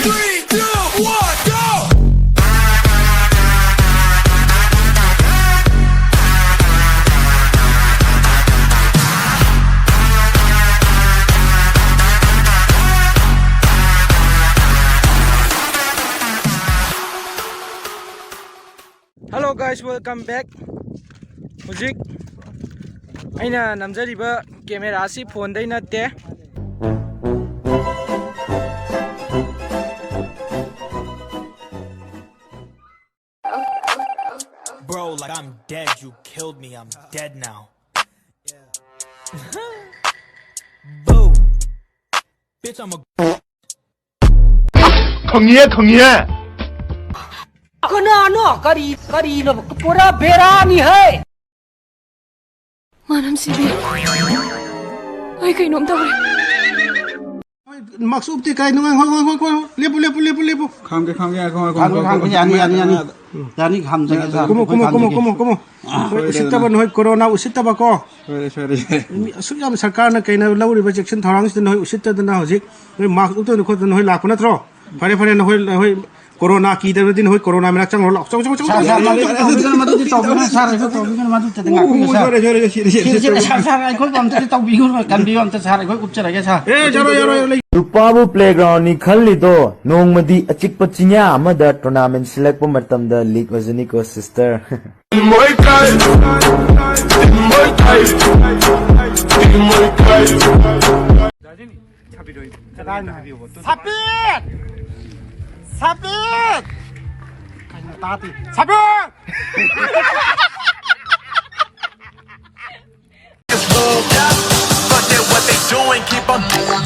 3, 2, 1, go! Hello guys, welcome back. Music. Aina namjariba camera si phone dai natte. Bro, like I'm dead. You killed me. I'm dead now. Boo. Bitch, I'm a. 坑爷，坑爷！ Kenapa kari lo pura berani hai? Manam si Bi. Ay kainom daw eh. Maksud ti kay nungang lepo. Kham ke Yani kham jaga. Kumu. Usita ba noy corona usita ba ko? Suyam sarkar na kay na lawri ba section thorang sin noy usita na hojik. Noy maksud to ko noy lak na tro. Phare noy corona ki der din hoy corona mena chang lo chong madu ti to na sar ko to bigan madu te ngak ko sa sar ai ko bam te to bi ko kan bi on te sar ko up chara ge sa jaro Rupabu playground ni khalli do nongmadi achikpa chinya amada tournament select pa matamda league wazani ko sister Sabit! Kanya tati. Sabit! Fuck that, what they doing, keep on doing.